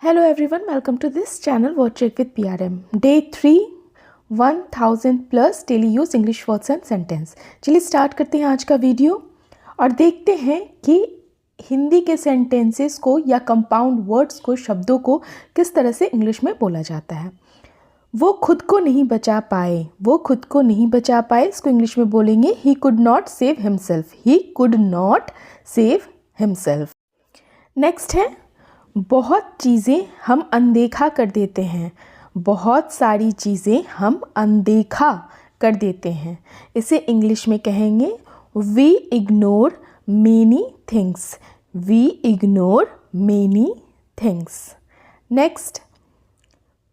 Hello everyone, welcome to this channel Word Check with PRM. Day 3 1000 plus daily use English words and sentence. चलिए start करते हैं आज का video और देखते हैं कि हिंदी के सेंटेंसेस को या कंपाउंड वर्ड्स को, शब्दों को किस तरह से इंग्लिश में बोला जाता है। वो खुद को नहीं बचा पाए, वो खुद को नहीं बचा पाए, इसको इंग्लिश में बोलेंगे he could not save himself, he could not save himself. Next है बहुत चीज़ें हम अनदेखा कर देते हैं, बहुत सारी चीज़ें हम अनदेखा कर देते हैं, इसे इंग्लिश में कहेंगे we ignore many things, we ignore many things. Next,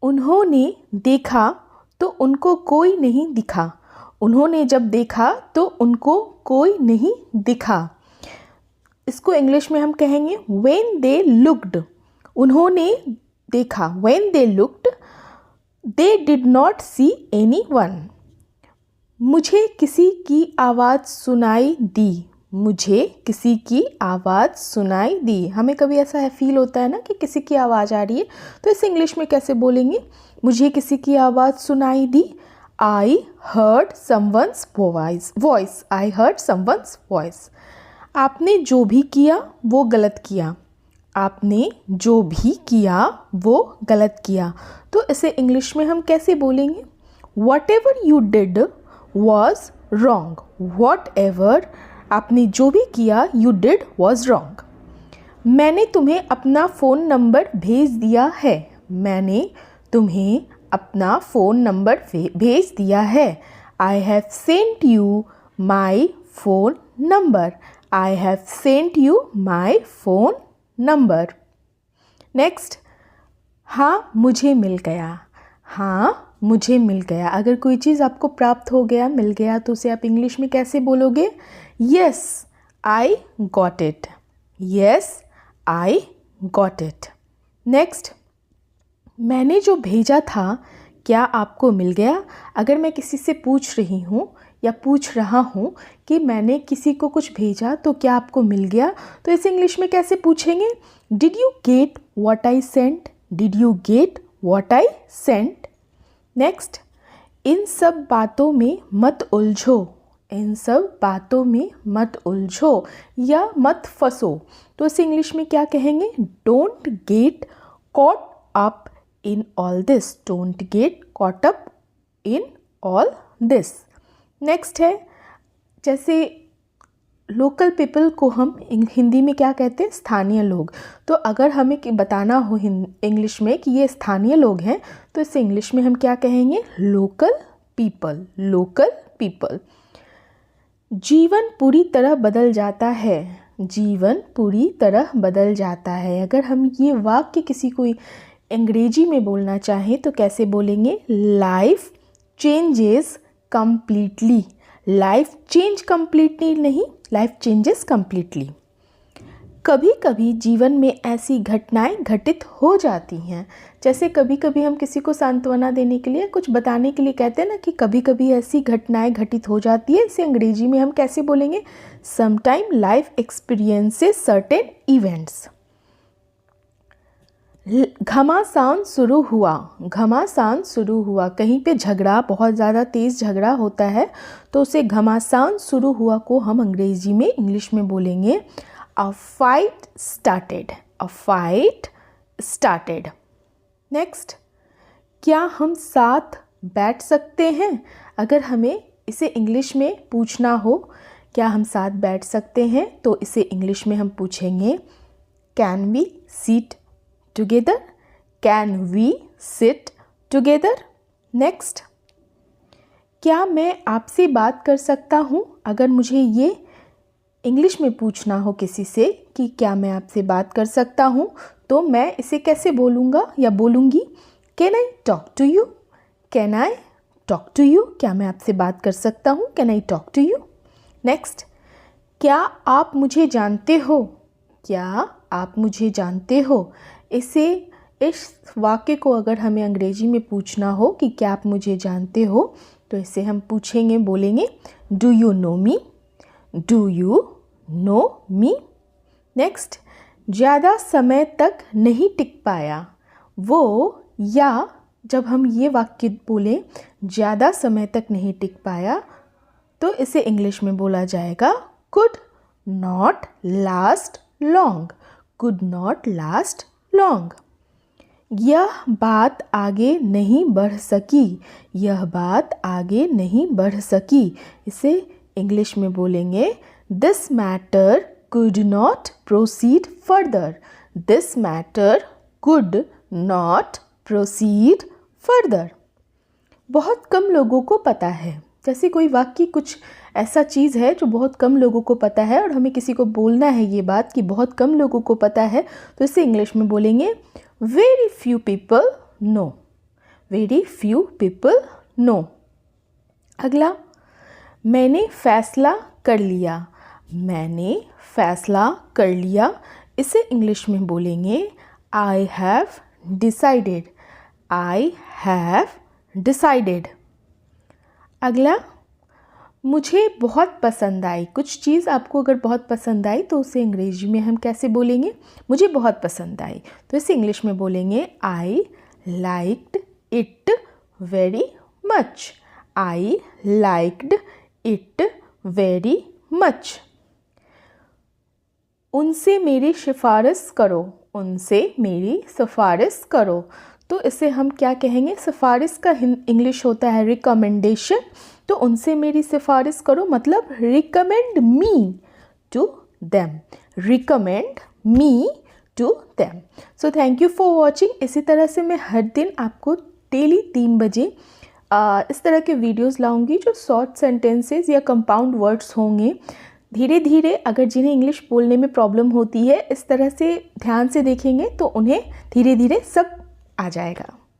उन्होंने देखा तो उनको कोई नहीं दिखा, उन्होंने जब देखा तो उनको कोई नहीं दिखा, इसको इंग्लिश में हम कहेंगे when they looked, उन्होंने देखा when they looked they did not see anyone। मुझे किसी की आवाज़ सुनाई दी, मुझे किसी की आवाज़ सुनाई दी। हमें कभी ऐसा फील होता है ना कि किसी की आवाज़ आ रही है, तो इसे इंग्लिश में कैसे बोलेंगे? मुझे किसी की आवाज़ सुनाई दी, I heard someone's voice, I heard someone's voice। आपने जो भी किया वो गलत किया, आपने जो भी किया वो गलत किया, तो इसे इंग्लिश में हम कैसे बोलेंगे? What ever you did was wrong, what ever आपने जो भी किया यू डिड वॉज रॉन्ग। मैंने तुम्हें अपना फ़ोन नंबर भेज दिया है, मैंने तुम्हें अपना फ़ोन नंबर भेज दिया है, I have sent you my phone number, I have sent you my phone number। Next, हाँ मुझे मिल गया, हाँ मुझे मिल गया। अगर कोई चीज़ आपको प्राप्त हो गया, मिल गया, तो उसे आप इंग्लिश में कैसे बोलोगे? Yes, I got it, yes, I got it। Next, मैंने जो भेजा था क्या आपको मिल गया? अगर मैं किसी से पूछ रही हूँ या पूछ रहा हूँ कि मैंने किसी को कुछ भेजा तो क्या आपको मिल गया, तो इसे इंग्लिश में कैसे पूछेंगे? Did you get what I sent, did you get what I sent. Next, इन सब बातों में मत उलझो, इन सब बातों में मत उलझो या मत फंसो, तो इसे इंग्लिश में क्या कहेंगे? Don't get caught up in all this, don't get caught up in all this. Next है, जैसे लोकल पीपल को हम हिंदी में क्या कहते हैं? स्थानीय लोग। तो अगर हमें बताना हो इंग्लिश में कि ये स्थानीय लोग हैं, तो इसे इंग्लिश में हम क्या कहेंगे? Local people, local people. जीवन पूरी तरह बदल जाता है, जीवन पूरी तरह बदल जाता है। अगर हम ये वाक्य किसी को अंग्रेजी में बोलना चाहें तो कैसे बोलेंगे? Life changes completely, life change completely नहीं, लाइफ चेंजेस कंप्लीटली। कभी कभी जीवन में ऐसी घटनाएं घटित हो जाती हैं, जैसे कभी कभी हम किसी को सांत्वना देने के लिए, कुछ बताने के लिए कहते हैं ना कि कभी कभी ऐसी घटनाएं घटित हो जाती है, इसे अंग्रेजी में हम कैसे बोलेंगे? Sometime life experiences certain events. घमासान शुरू हुआ, घमासान शुरू हुआ, कहीं पे झगड़ा, बहुत ज़्यादा तेज़ झगड़ा होता है तो उसे घमासान शुरू हुआ को हम अंग्रेजी में, इंग्लिश में बोलेंगे a fight started, a fight started. Next, क्या हम साथ बैठ सकते हैं? अगर हमें इसे इंग्लिश में पूछना हो क्या हम साथ बैठ सकते हैं, तो इसे इंग्लिश में हम पूछेंगे can we sit together, can we sit together। Next, क्या मैं आपसे बात कर सकता हूँ? अगर मुझे ये इंग्लिश में पूछना हो किसी से कि क्या मैं आपसे बात कर सकता हूँ, तो मैं इसे कैसे बोलूँगा या बोलूँगी? Can I talk to you, can I talk to you, क्या मैं आपसे बात कर सकता हूँ? Can I talk to you. Next, क्या आप मुझे जानते हो, क्या आप मुझे जानते हो, इसे, इस वाक्य को अगर हमें अंग्रेजी में पूछना हो कि क्या आप मुझे जानते हो, तो इसे हम पूछेंगे, बोलेंगे do you know me, do you know me. Next, ज़्यादा समय तक नहीं टिक पाया, वो, या जब हम ये वाक्य बोलें ज़्यादा समय तक नहीं टिक पाया तो इसे इंग्लिश में बोला जाएगा could not last long, could not last long। यह बात आगे नहीं बढ़ सकी, यह बात आगे नहीं बढ़ सकी, इसे इंग्लिश में बोलेंगे This matter could not proceed further, this matter could not proceed further। बहुत कम लोगों को पता है, जैसे कोई वाक्य कुछ ऐसा चीज़ है जो बहुत कम लोगों को पता है और हमें किसी को बोलना है ये बात कि बहुत कम लोगों को पता है, तो इसे इंग्लिश में बोलेंगे very few people know, very few people know. अगला, मैंने फैसला कर लिया, मैंने फैसला कर लिया, इसे इंग्लिश में बोलेंगे I have decided, I have decided. अगला, मुझे बहुत पसंद आई, कुछ चीज़ आपको अगर बहुत पसंद आई तो उसे अंग्रेजी में हम कैसे बोलेंगे, मुझे बहुत पसंद आई, तो इसे इंग्लिश में बोलेंगे I liked it very much, I liked it very much. उनसे मेरी सिफारिश करो, उनसे मेरी सिफारिश करो, तो इसे हम क्या कहेंगे, सिफारिश का इंग्लिश होता है रिकमेंडेशन, तो उनसे मेरी सिफारिश करो मतलब recommend me to them, recommend me to them. So thank you for watching. इसी तरह से मैं हर दिन आपको डेली 3 बजे इस तरह के वीडियोस लाऊंगी जो शॉर्ट सेंटेंसेस या कंपाउंड वर्ड्स होंगे। धीरे धीरे अगर जिन्हें इंग्लिश बोलने में प्रॉब्लम होती है, इस तरह से ध्यान से देखेंगे तो उन्हें धीरे धीरे सब आ जाएगा।